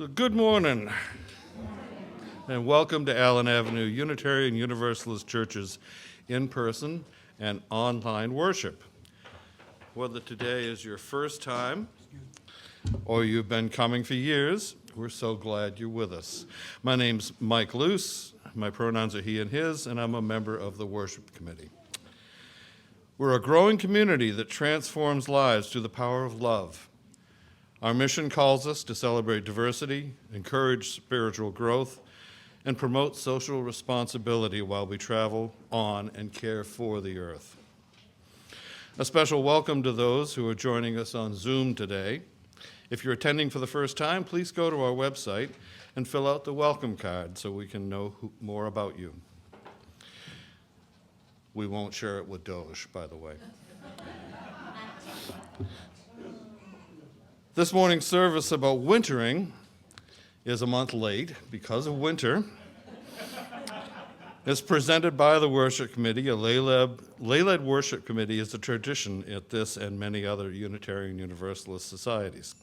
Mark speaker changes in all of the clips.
Speaker 1: So good morning, and welcome to Allen Avenue Unitarian Universalist Church's in-person and online worship. Whether today is your first time or you've been coming for years, we're so glad you're with us. My name's Mike Luce, my pronouns are he and his, and I'm a member of the worship committee. We're a growing community that transforms lives through the power of love. Our mission calls us to celebrate diversity, encourage spiritual growth, and promote social responsibility while we travel on and care for the earth. A special welcome to those who are joining us on Zoom today. If you're attending for the first time, please go to our website and fill out the welcome card so we can know more about you. We won't share it with Doge, by the way. This morning's service about wintering is a month late because of winter. It's presented by the worship committee. A lay-led worship committee is a tradition at this and many other Unitarian Universalist societies.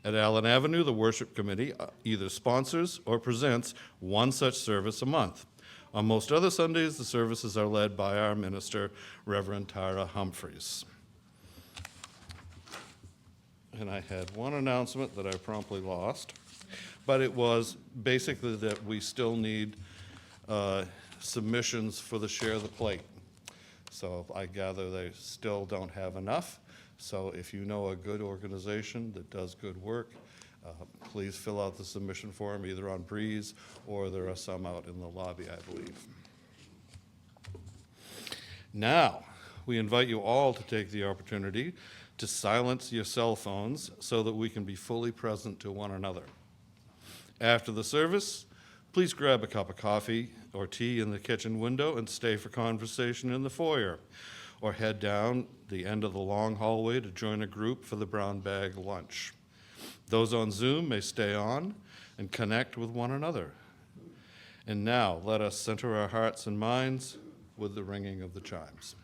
Speaker 1: At Allen Avenue, the worship committee either sponsors or presents one such service a month. On most other Sundays, the services are led by our minister, Reverend Tara Humphreys. And I had one announcement that I promptly lost, but it was basically that we still need submissions for the Share the Plate. So I gather they still don't have enough. So if you know a good organization that does good work, please fill out the submission form either on Breeze or there are some out in the lobby, I believe. Now, we invite you all to take the opportunity to silence your cell phones so that we can be fully present to one another. After the service, please grab a cup of coffee or tea in the kitchen window and stay for conversation in the foyer, or head down the end of the long hallway to join a group for the brown bag lunch. Those on Zoom may stay on and connect with one another. And now, let us center our hearts and minds with the ringing of the chimes.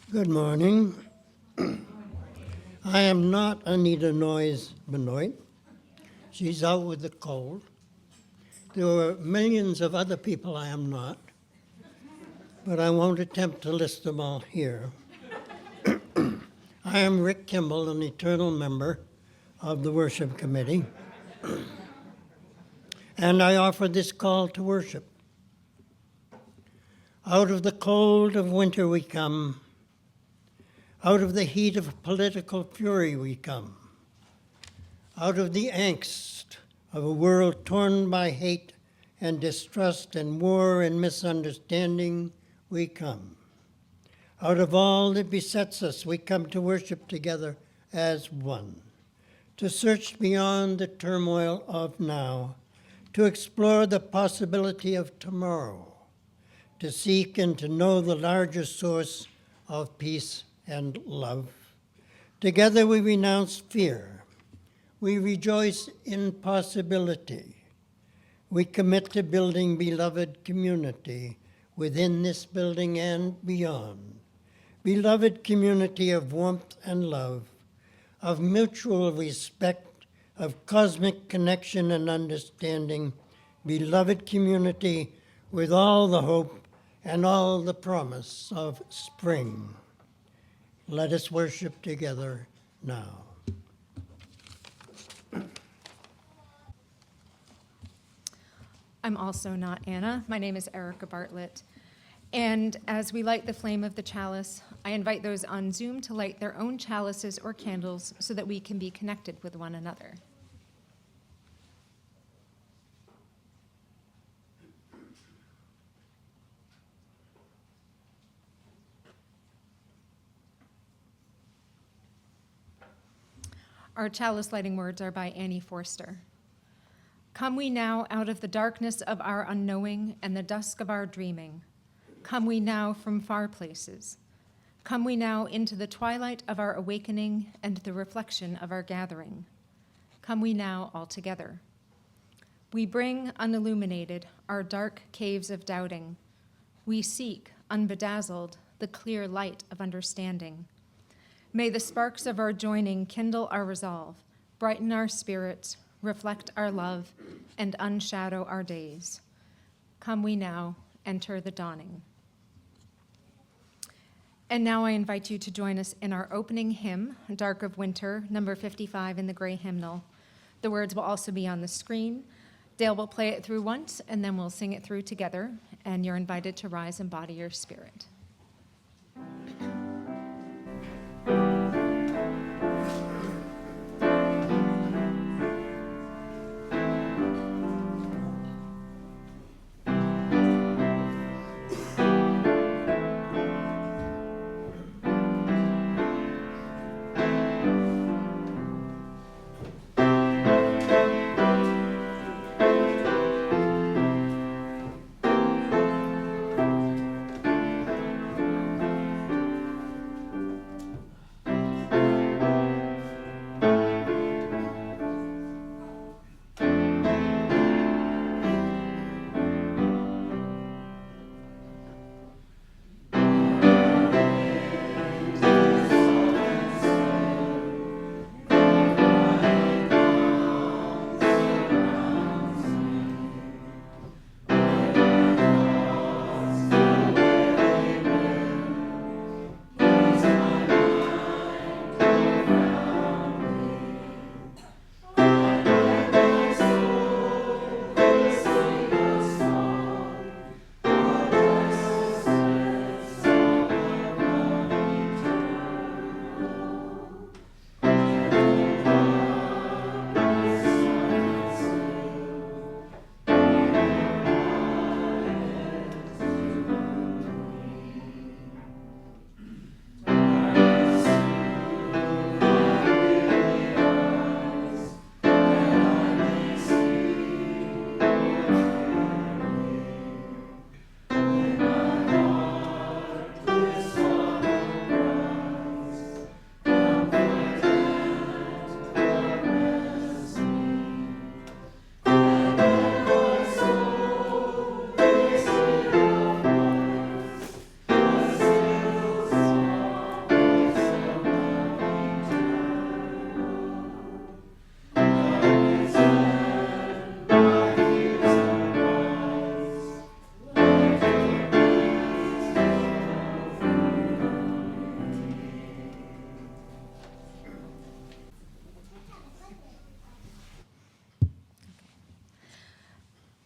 Speaker 2: Good morning. I am not Anita Noyes Benoit. She's out with the cold. There are millions of other people I am not, but I won't attempt to list them all here. I am Rick Kimball, an eternal member of the worship committee, and I offer this call to worship. Out of the cold of winter we come. Out of the heat of political fury we come. Out of the angst of a world torn by hate and distrust and war and misunderstanding we come. Out of all that besets us, we come to worship together as one, to search beyond the turmoil of now, to explore the possibility of tomorrow, to seek and to know the larger source of peace and love. Together we renounce fear. We rejoice in possibility. We commit to building beloved community within this building and beyond. Beloved community of warmth and love, of mutual respect, of cosmic connection and understanding. Beloved community with all the hope and all the promise of spring. Let us worship together now.
Speaker 3: I'm also not Anna. My name is Erica Bartlett. And as we light the flame of the chalice, I invite those on Zoom to light their own chalices or candles so that we can be connected with one another. Our chalice lighting words are by Annie Forster. Come we now out of the darkness of our unknowing and the dusk of our dreaming. Come we now from far places. Come we now into the twilight of our awakening and the reflection of our gathering. Come we now all together. We bring unilluminated our dark caves of doubting. We seek, unbedazzled, the clear light of understanding. May the sparks of our joining kindle our resolve, brighten our spirits, reflect our love, and unshadow our days. Come we now, enter the dawning. And now I invite you to join us in our opening hymn, Dark of Winter, number 55 in the gray hymnal. The words will also be on the screen. Dale will play it through once, and then we'll sing it through together, and you're invited to rise and body your spirit.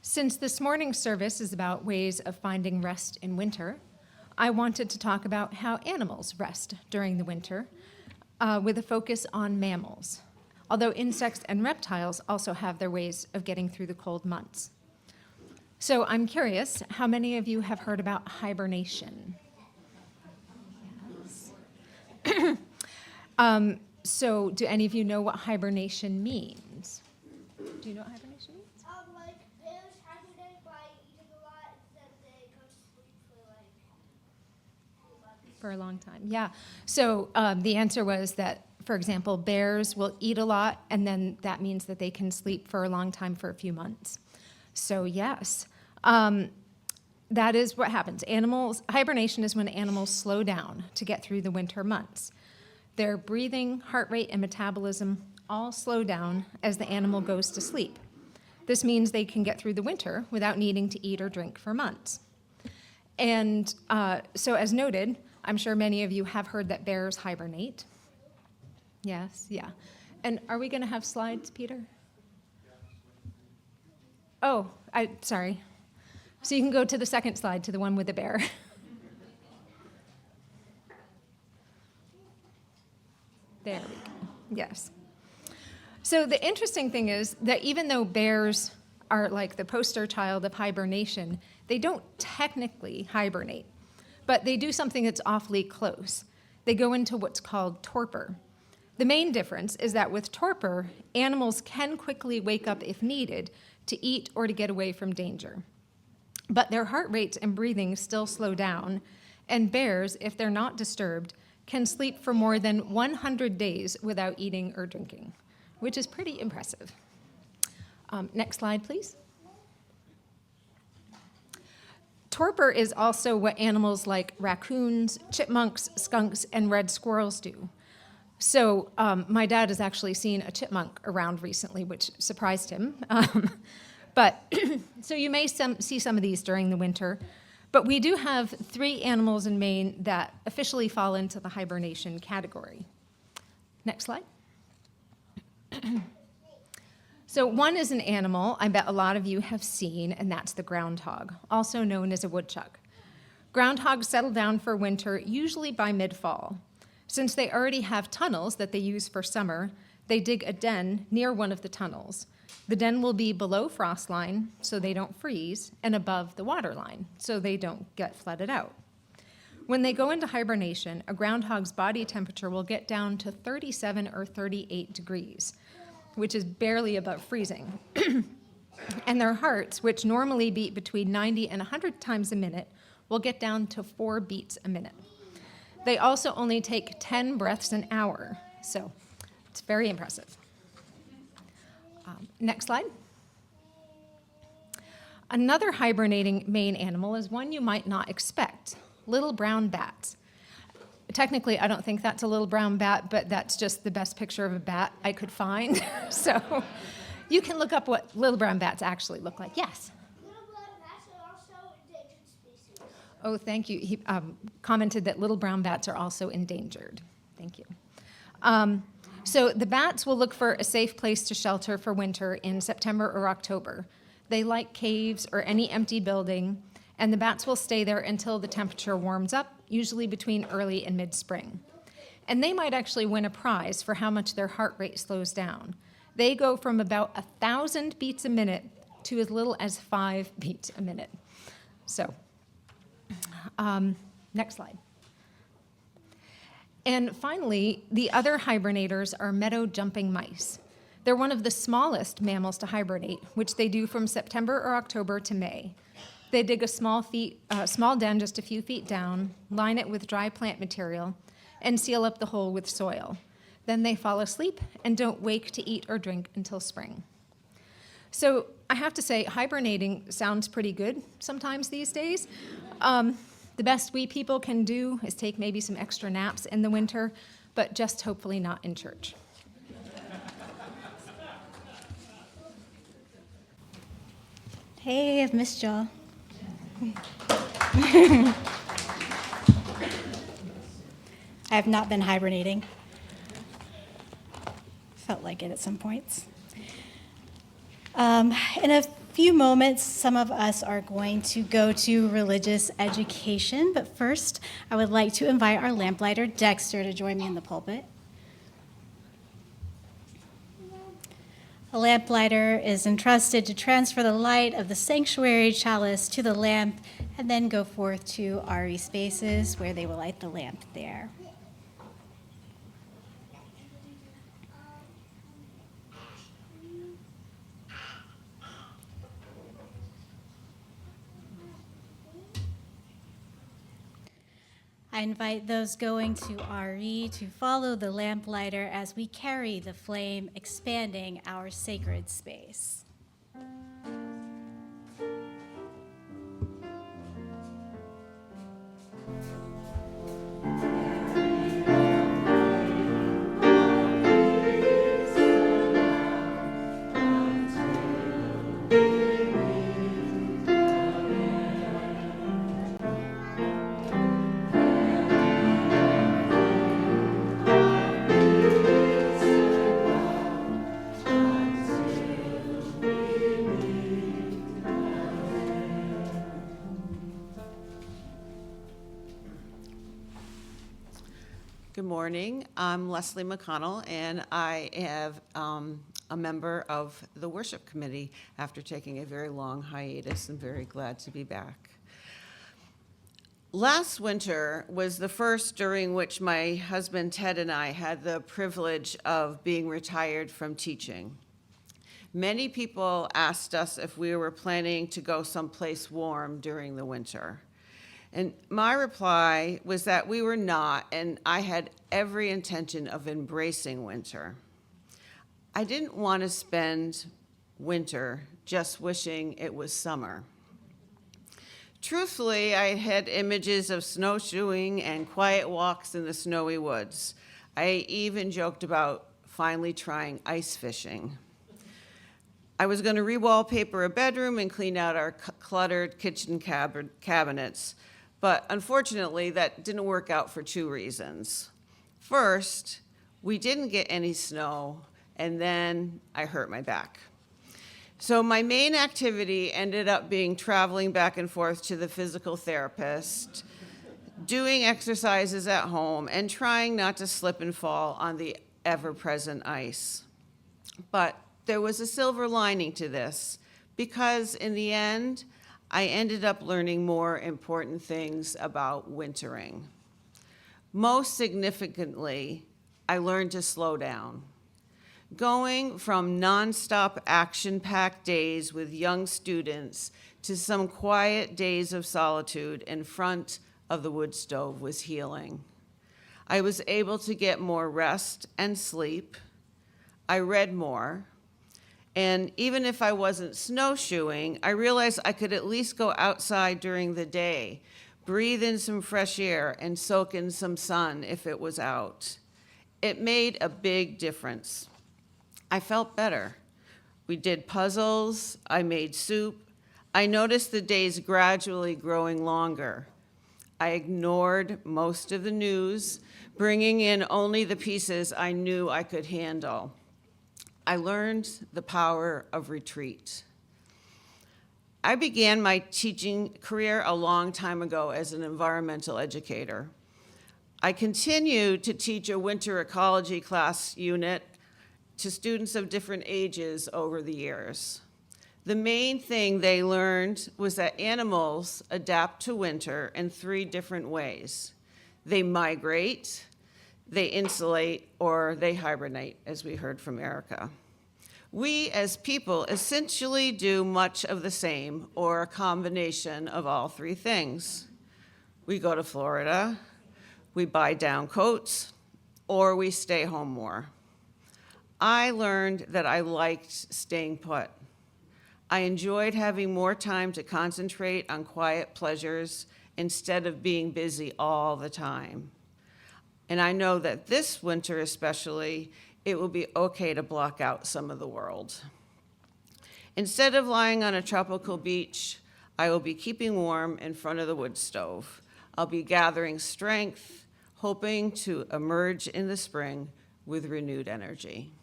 Speaker 3: Since this morning's service is about ways of finding rest in winter, I wanted to talk about how animals rest during the winter, with a focus on mammals, although insects and reptiles also have their ways of getting through the cold months. So I'm curious, how many of you have heard about hibernation? Yes. So do any of you know what hibernation means? Do you know what hibernation means?
Speaker 4: Like bears hibernate by eating a lot, and then they go to sleep for like a few months.
Speaker 3: For a long time, yeah. So the answer was that, for example, bears will eat a lot, and then that means that they can sleep for a long time, for a few months. So yes, that is what happens. Hibernation is when animals slow down to get through the winter months. Their breathing, heart rate, and metabolism all slow down as the animal goes to sleep. This means they can get through the winter without needing to eat or drink for months. And so as noted, I'm sure many of you have heard that bears hibernate. Yes, yeah. And are we going to have slides, Peter? Oh, sorry. So you can go to the second slide, to the one with the bear. There we go. Yes. So the interesting thing is that even though bears are like the poster child of hibernation, they don't technically hibernate, but they do something that's awfully close. They go into what's called torpor. The main difference is that with torpor, animals can quickly wake up if needed to eat or to get away from danger. But their heart rates and breathing still slow down, and bears, if they're not disturbed, can sleep for more than 100 days without eating or drinking, which is pretty impressive. Next slide, please. Torpor is also what animals like raccoons, chipmunks, skunks, and red squirrels do. So my dad has actually seen a chipmunk around recently, which surprised him. So you may see some of these during the winter. But we do have 3 animals in Maine that officially fall into the hibernation category. Next slide. So one is an animal I bet a lot of you have seen, and that's the groundhog, also known as a woodchuck. Groundhogs settle down for winter usually by mid-fall. Since they already have tunnels that they use for summer, they dig a den near one of the tunnels. The den will be below frost line, so they don't freeze, and above the water line, so they don't get flooded out. When they go into hibernation, a groundhog's body temperature will get down to 37 or 38 degrees, which is barely above freezing. And their hearts, which normally beat between 90 and 100 times a minute, will get down to 4 beats a minute. They also only take 10 breaths an hour, so it's very impressive. Next slide. Another hibernating Maine animal is one you might not expect, little brown bats. Technically, I don't think that's a little brown bat, but that's just the best picture of a bat I could find. So you can look up what little brown bats actually look like. Yes?
Speaker 4: Little brown bats are also endangered species.
Speaker 3: Oh, thank you. He commented that little brown bats are also endangered. Thank you. So the bats will look for a safe place to shelter for winter in September or October. They like caves or any empty building, and the bats will stay there until the temperature warms up, usually between early and mid-spring. And they might actually win a prize for how much their heart rate slows down. They go from about 1,000 beats a minute to as little as 5 beats a minute. So, next slide. And finally, the other hibernators are meadow jumping mice. They're one of the smallest mammals to hibernate, which they do from September or October to May. They dig a small den just a few feet down, line it with dry plant material, and seal up the hole with soil. Then they fall asleep and don't wake to eat or drink until spring. So I have to say, hibernating sounds pretty good sometimes these days. The best we people can do is take maybe some extra naps in the winter, but just hopefully not in church.
Speaker 5: Hey, I've missed y'all. I have not been hibernating. Felt like it at some points. In a few moments, some of us are going to go to religious education, but first, I would like to invite our lamplighter, Dexter, to join me in the pulpit. A lamplighter is entrusted to transfer the light of the sanctuary chalice to the lamp and then go forth to RE spaces where they will light the lamp there. I invite those going to RE to follow the lamplighter as we carry the flame, expanding our sacred space.
Speaker 6: Good morning. I'm Leslie McConnell, and I have a member of the worship committee after taking a very long hiatus. I'm very glad to be back. Last winter was the first during which my husband Ted and I had the privilege of being retired from teaching. Many people asked us if we were planning to go someplace warm during the winter. And my reply was that we were not, and I had every intention of embracing winter. I didn't want to spend winter, just wishing it was summer. Truthfully, I had images of snowshoeing and quiet walks in the snowy woods. I even joked about finally trying ice fishing. I was going to re-wallpaper a bedroom and clean out our cluttered kitchen cabinets, but unfortunately, that didn't work out for two reasons. First, we didn't get any snow, and then I hurt my back. So my main activity ended up being traveling back and forth to the physical therapist, doing exercises at home, and trying not to slip and fall on the ever-present ice. But there was a silver lining to this, because in the end, I ended up learning more important things about wintering. Most significantly, I learned to slow down. Going from nonstop action-packed days with young students to some quiet days of solitude in front of the wood stove was healing. I was able to get more rest and sleep. I read more. And even if I wasn't snowshoeing, I realized I could at least go outside during the day, breathe in some fresh air, and soak in some sun if it was out. It made a big difference. I felt better. We did puzzles, I made soup. I noticed the days gradually growing longer. I ignored most of the news, bringing in only the pieces I knew I could handle. I learned the power of retreat. I began my teaching career a long time ago as an environmental educator. I continued to teach a winter ecology class unit to students of different ages over the years. The main thing they learned was that animals adapt to winter in 3 different ways. They migrate, they insulate, or they hibernate, as we heard from Erica. We as people essentially do much of the same, or a combination of all 3 things. We go to Florida, we buy down coats, or we stay home more. I learned that I liked staying put. I enjoyed having more time to concentrate on quiet pleasures instead of being busy all the time. And I know that this winter especially, it will be okay to block out some of the world. Instead of lying on a tropical beach, I will be keeping warm in front of the wood stove. I'll be gathering strength, hoping to emerge in the spring with renewed energy.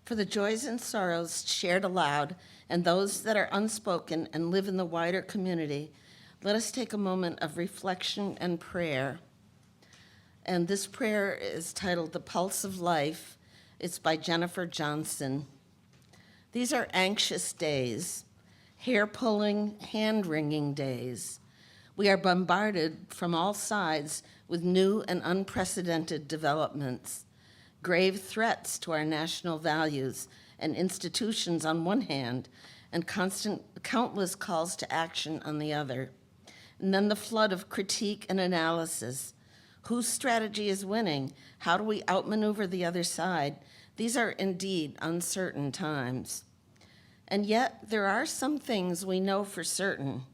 Speaker 7: For the joys and sorrows shared aloud and those that are unspoken and live in the wider community, let us take a moment of reflection and prayer. And this prayer is titled The Pulse of Life. It's by Jennifer Johnson. These are anxious days, hair-pulling, hand-wringing days. We are bombarded from all sides with new and unprecedented developments, grave threats to our national values and institutions on one hand, and countless calls to action on the other. And then the flood of critique and analysis. Whose strategy is winning? How do we outmaneuver the other side? These are indeed uncertain times. And yet, there are some things we know for certain.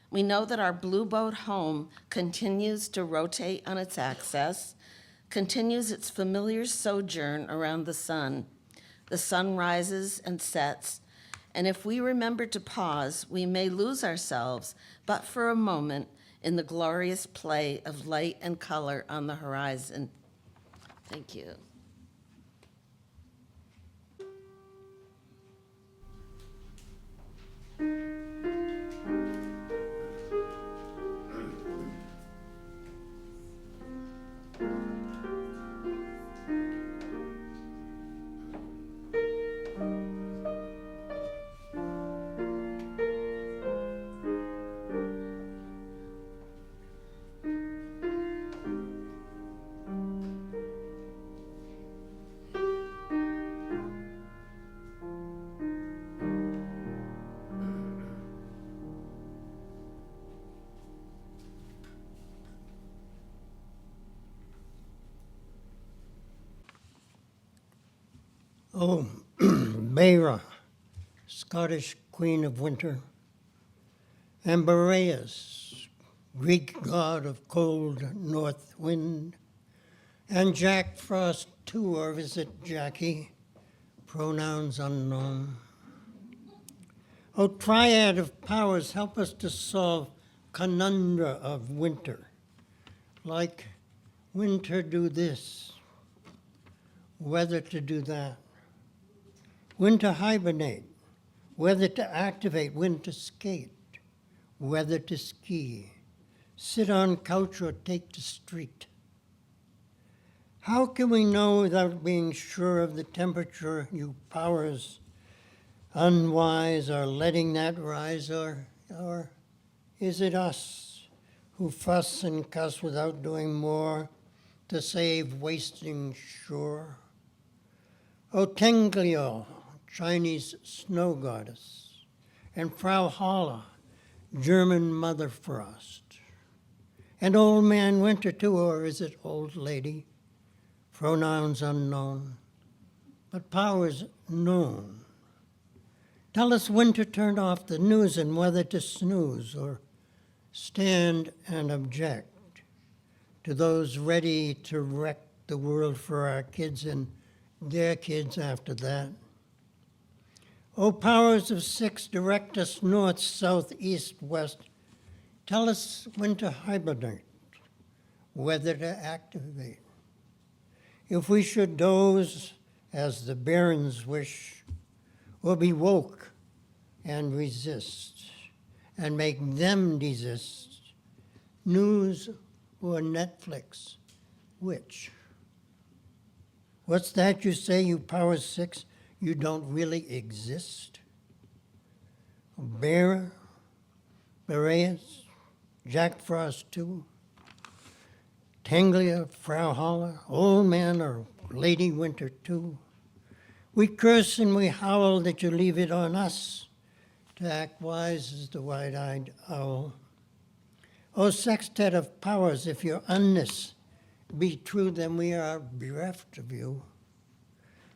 Speaker 7: We know that our blue boat home continues to rotate on its axis, continues its familiar sojourn around the sun. The sun rises and sets, and if we remember to pause, we may lose ourselves, but for a moment, in the glorious play of light and color on the horizon. Thank you.
Speaker 2: Oh, Beira, Scottish Queen of Winter, and Boreas, Greek god of cold north wind, and Jack Frost too, or is it Jackie? Pronouns unknown. O triad of powers, help us to solve conundra of winter, like winter do this, weather to do that, when to hibernate, whether to activate, when to skate, whether to ski, sit on couch or take to street. How can we know without being sure of the temperature, you powers, unwise, are letting that rise, or is it us who fuss and cuss without doing more to save wasting shore? O Tenglio, Chinese snow goddess, and Frau Halle, German mother frost, and old man winter too, or is it old lady? Pronouns unknown, but powers known. Tell us when to turn off the news and whether to snooze or stand and object to those ready to wreck the world for our kids and their kids after that. O powers of six, direct us north, south, east, west. Tell us when to hibernate, whether to activate. If we should doze as the barons wish, or be woke and resist, and make them desist, news or Netflix, which? What's that you say, you power six? You don't really exist? Bear, Boreas, Jack Frost too, Tanglia, Frau Halle, old man or Lady Winter too. We curse and we howl that you leave it on us to act wise as the wide-eyed owl. O sextet of powers, if your unness be true, then we are bereft of you.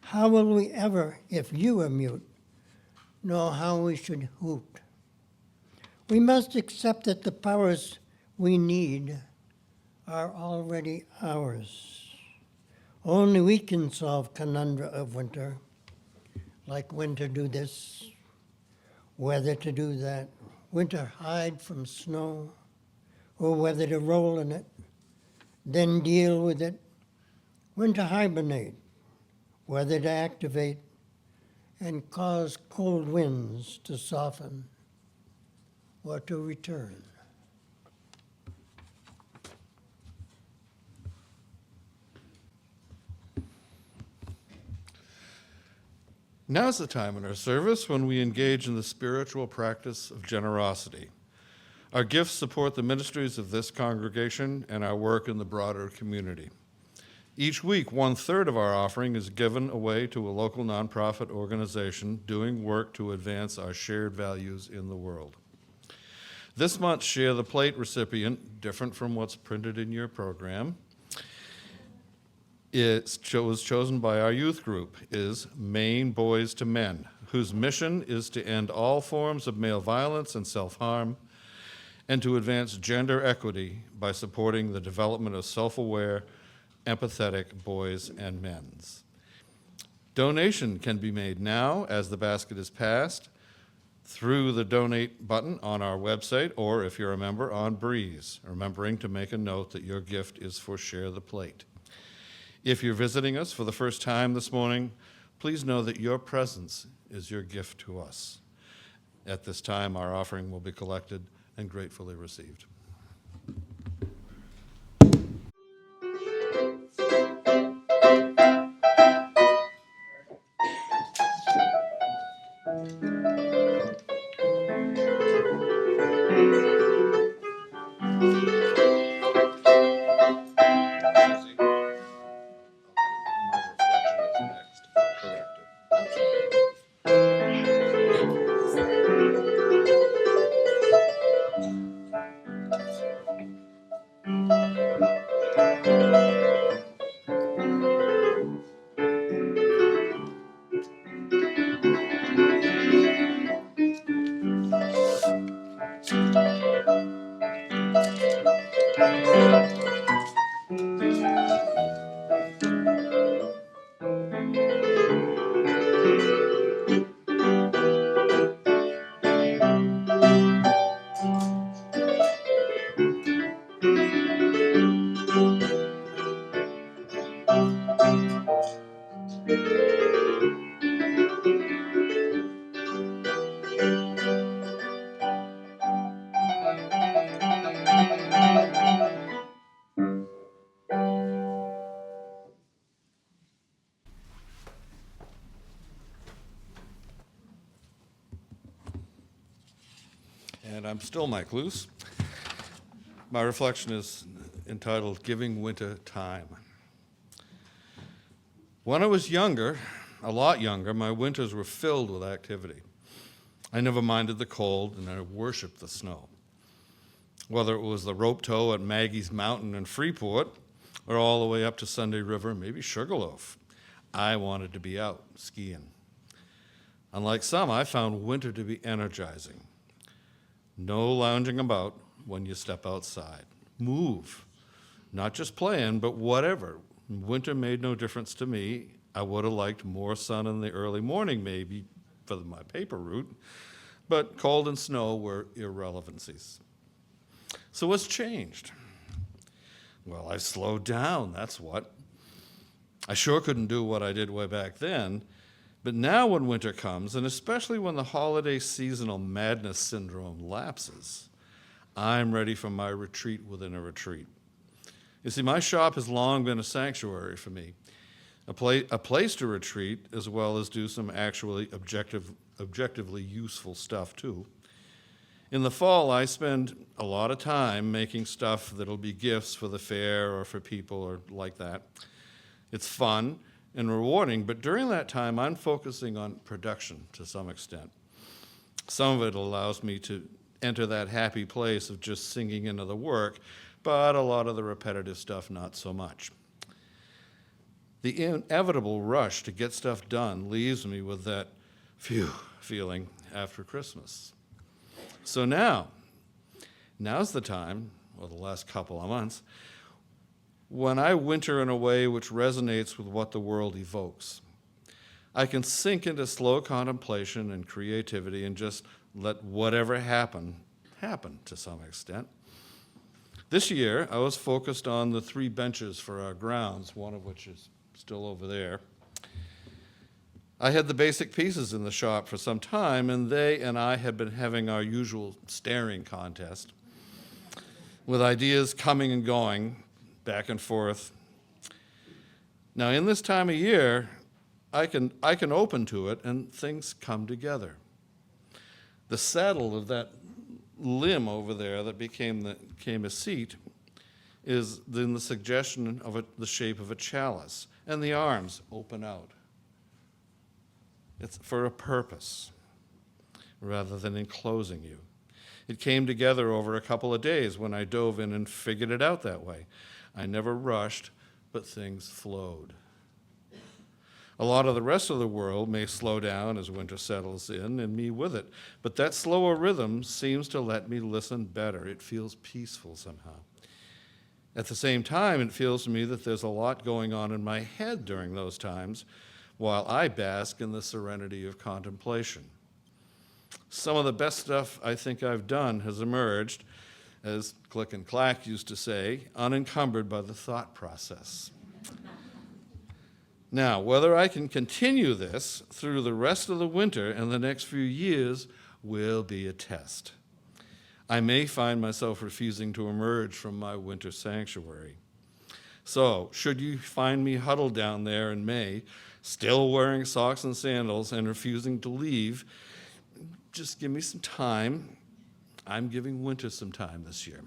Speaker 2: How will we ever, if you are mute, know how we should hoot? We must accept that the powers we need are already ours. Only we can solve conundra of winter, like when to do this, whether to do that, when to hide from snow, or whether to roll in it, then deal with it, when to hibernate, whether to activate, and cause cold winds to soften or to return.
Speaker 1: Now's the time in our service when we engage in the spiritual practice of generosity. Our gifts support the ministries of this congregation and our work in the broader community. Each week, 1/3 of our offering is given away to a local nonprofit organization doing work to advance our shared values in the world. This month's Share the Plate recipient, different from what's printed in your program, was chosen by our youth group, is Maine Boys to Men, whose mission is to end all forms of male violence and self-harm and to advance gender equity by supporting the development of self-aware, empathetic boys and men. Donation can be made now as the basket is passed through the donate button on our website, or if you're a member, on Breeze, remembering to make a note that your gift is for Share the Plate. If you're visiting us for the first time this morning, please know that your presence is your gift to us. At this time, our offering will be collected and gratefully received. And I'm still Mike Luce. My reflection is entitled Giving Winter Time. When I was younger, a lot younger, my winters were filled with activity. I never minded the cold, and I worshiped the snow. Whether it was the rope tow at Maggie's Mountain in Freeport, or all the way up to Sunday River, maybe Sugarloaf, I wanted to be out skiing. Unlike some, I found winter to be energizing. No lounging about when you step outside. Move. Not just playing, but whatever. Winter made no difference to me. I would have liked more sun in the early morning, maybe, for my paper route, but cold and snow were irrelevancies. So what's changed? Well, I slowed down, that's what. I sure couldn't do what I did way back then, but now when winter comes, and especially when the holiday seasonal madness syndrome lapses, I'm ready for my retreat within a retreat. You see, my shop has long been a sanctuary for me, a place to retreat as well as do some actually objectively useful stuff too. In the fall, I spend a lot of time making stuff that'll be gifts for the fair or for people or like that. It's fun and rewarding, but during that time, I'm focusing on production to some extent. Some of it allows me to enter that happy place of just sinking into the work, but a lot of the repetitive stuff, not so much. The inevitable rush to get stuff done leaves me with that phew feeling after Christmas. So now's the time, or the last couple of months, when I winter in a way which resonates with what the world evokes. I can sink into slow contemplation and creativity and just let whatever happen to some extent. This year, I was focused on the 3 benches for our grounds, one of which is still over there. I had the basic pieces in the shop for some time, and they and I had been having our usual staring contest, with ideas coming and going, back and forth. Now, in this time of year, I can open to it, and things come together. The saddle of that limb over there that became a seat is then the suggestion of the shape of a chalice, and the arms open out. It's for a purpose rather than enclosing you. It came together over a couple of days when I dove in and figured it out that way. I never rushed, but things flowed. A lot of the rest of the world may slow down as winter settles in, and me with it, but that slower rhythm seems to let me listen better. It feels peaceful somehow. At the same time, it feels to me that there's a lot going on in my head during those times, while I bask in the serenity of contemplation. Some of the best stuff I think I've done has emerged, as Click and Clack used to say, unencumbered by the thought process. Now, whether I can continue this through the rest of the winter and the next few years will be a test. I may find myself refusing to emerge from my winter sanctuary. So, should you find me huddled down there in May, still wearing socks and sandals and refusing to leave, just give me some time. I'm giving winter some time this year.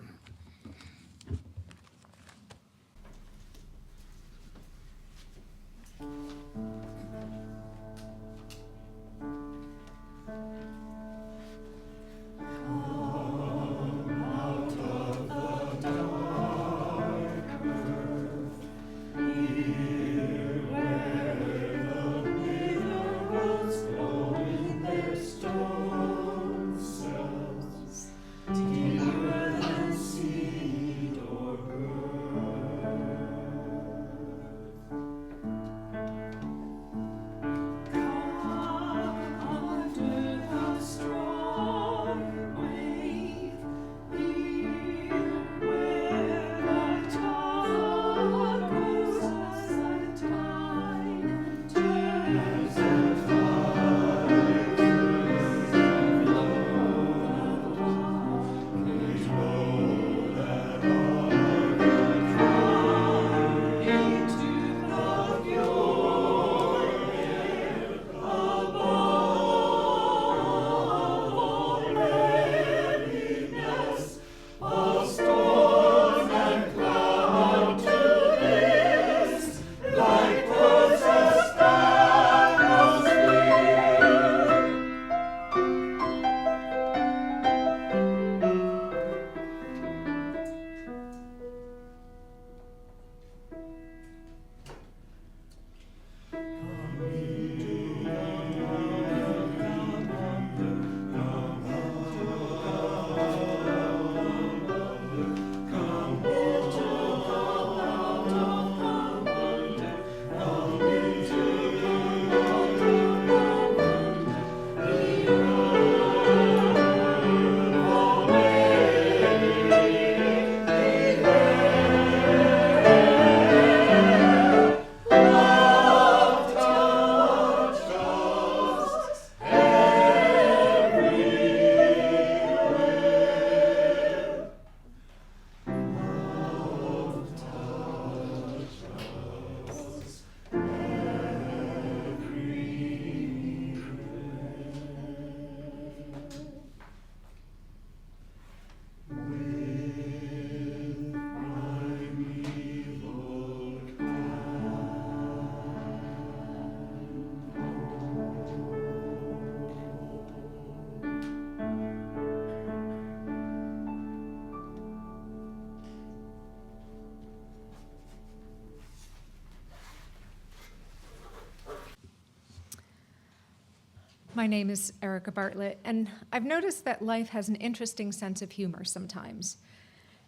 Speaker 3: My name is Erica Bartlett, and I've noticed that life has an interesting sense of humor sometimes.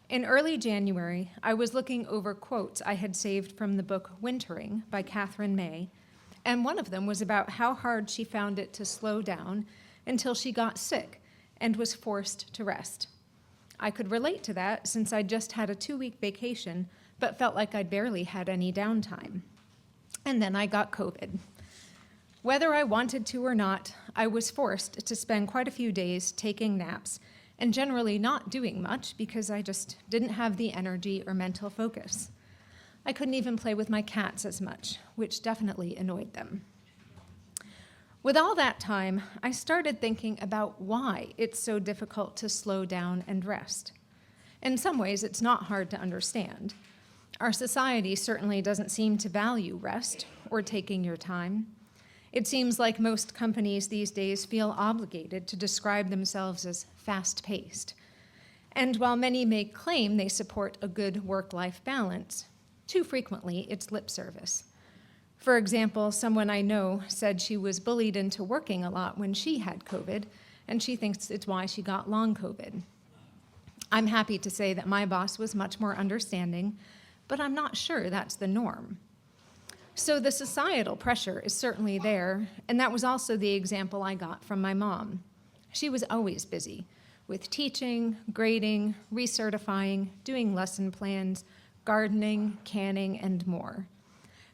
Speaker 3: In early January, I was looking over quotes I had saved from the book Wintering by Catherine May, and one of them was about how hard she found it to slow down until she got sick and was forced to rest. I could relate to that since I'd just had a 2-week vacation, but felt like I'd barely had any downtime. And then I got COVID. Whether I wanted to or not, I was forced to spend quite a few days taking naps and generally not doing much because I just didn't have the energy or mental focus. I couldn't even play with my cats as much, which definitely annoyed them. With all that time, I started thinking about why it's so difficult to slow down and rest. In some ways, it's not hard to understand. Our society certainly doesn't seem to value rest or taking your time. It seems like most companies these days feel obligated to describe themselves as fast-paced. And while many may claim they support a good work-life balance, too frequently it's lip service. For example, someone I know said she was bullied into working a lot when she had COVID, and she thinks it's why she got long COVID. I'm happy to say that my boss was much more understanding, but I'm not sure that's the norm. So the societal pressure is certainly there, and that was also the example I got from my mom. She was always busy with teaching, grading, recertifying, doing lesson plans, gardening, canning, and more.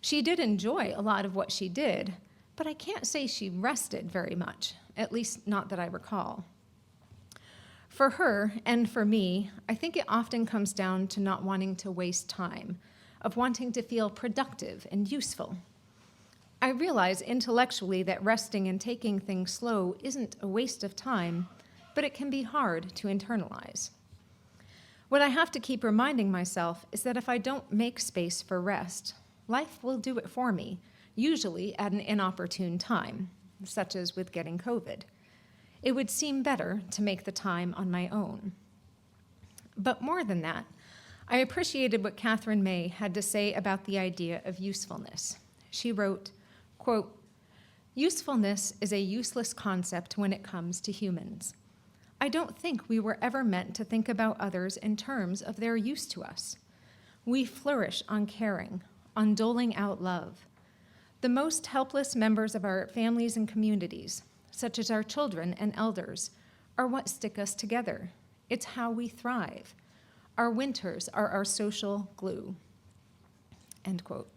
Speaker 3: She did enjoy a lot of what she did, but I can't say she rested very much, at least not that I recall. For her and for me, I think it often comes down to not wanting to waste time, of wanting to feel productive and useful. I realize intellectually that resting and taking things slow isn't a waste of time, but it can be hard to internalize. What I have to keep reminding myself is that if I don't make space for rest, life will do it for me, usually at an inopportune time, such as with getting COVID. It would seem better to make the time on my own. But more than that, I appreciated what Catherine May had to say about the idea of usefulness. She wrote, quote, "Usefulness is a useless concept when it comes to humans. I don't think we were ever meant to think about others in terms of their use to us. We flourish on caring, on doling out love. The most helpless members of our families and communities, such as our children and elders, are what stick us together. It's how we thrive. Our winters are our social glue." End quote.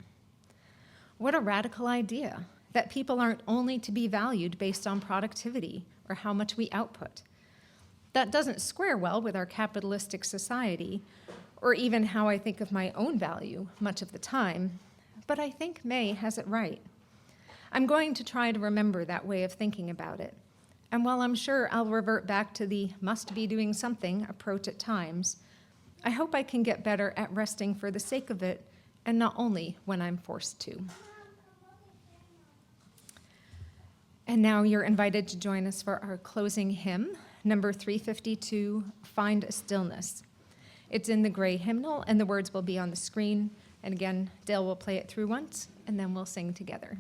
Speaker 3: What a radical idea, that people aren't only to be valued based on productivity or how much we output. That doesn't square well with our capitalistic society, or even how I think of my own value much of the time, but I think May has it right. I'm going to try to remember that way of thinking about it, and while I'm sure I'll revert back to the must-be-doing-something approach at times, I hope I can get better at resting for the sake of it, and not only when I'm forced to. And now you're invited to join us for our closing hymn, number 352, Find a Stillness. It's in the gray hymnal, and the words will be on the screen. And again, Dale will play it through once, and then we'll sing together.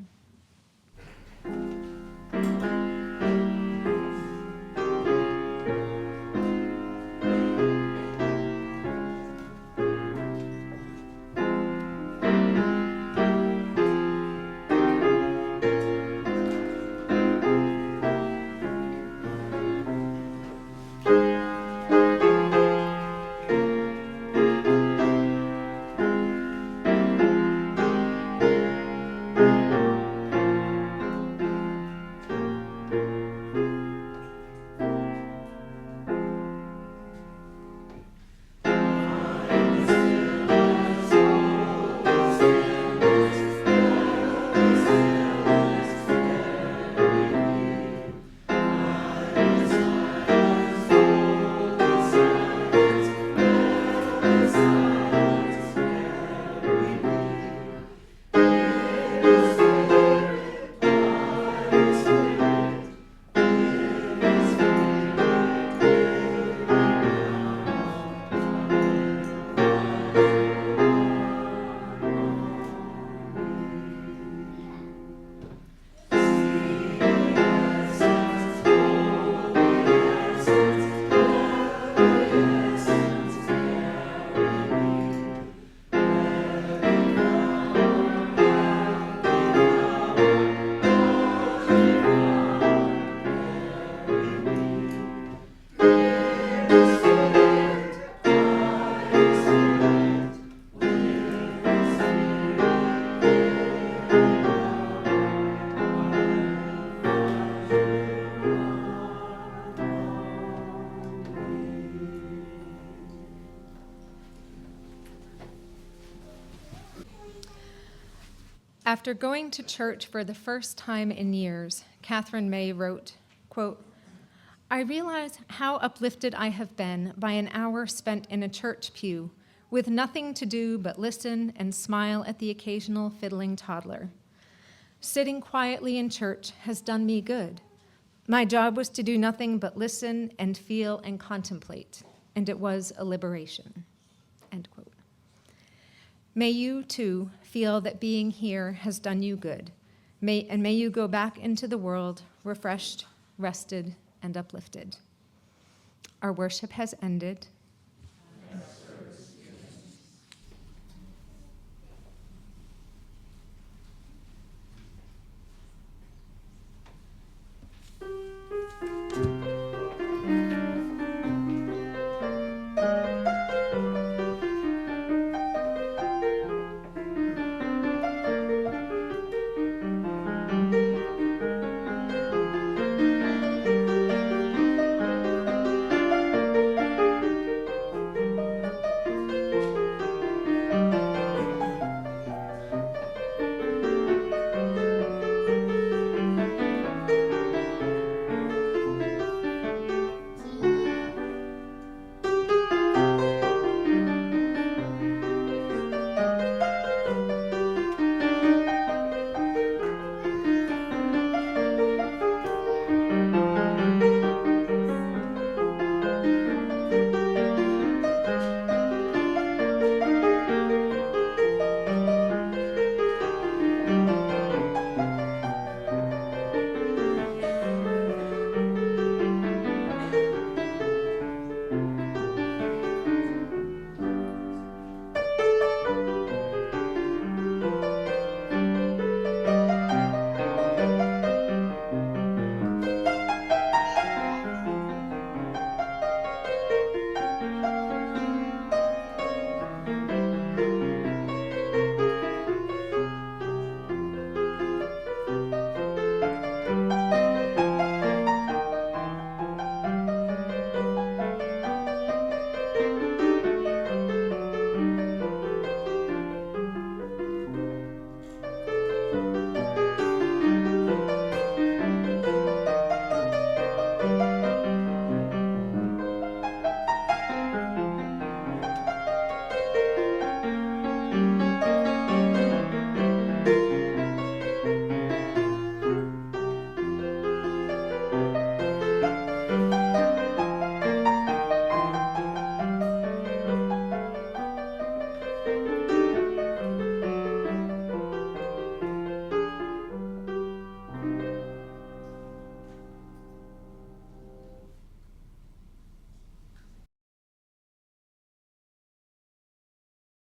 Speaker 3: After going to church for the first time in years, Catherine May wrote, quote, "I realize how uplifted I have been by an hour spent in a church pew with nothing to do but listen and smile at the occasional fiddling toddler. Sitting quietly in church has done me good. My job was to do nothing but listen and feel and contemplate, and it was a liberation." End quote. May you, too, feel that being here has done you good. May you go back into the world refreshed, rested, and uplifted. Our worship has ended.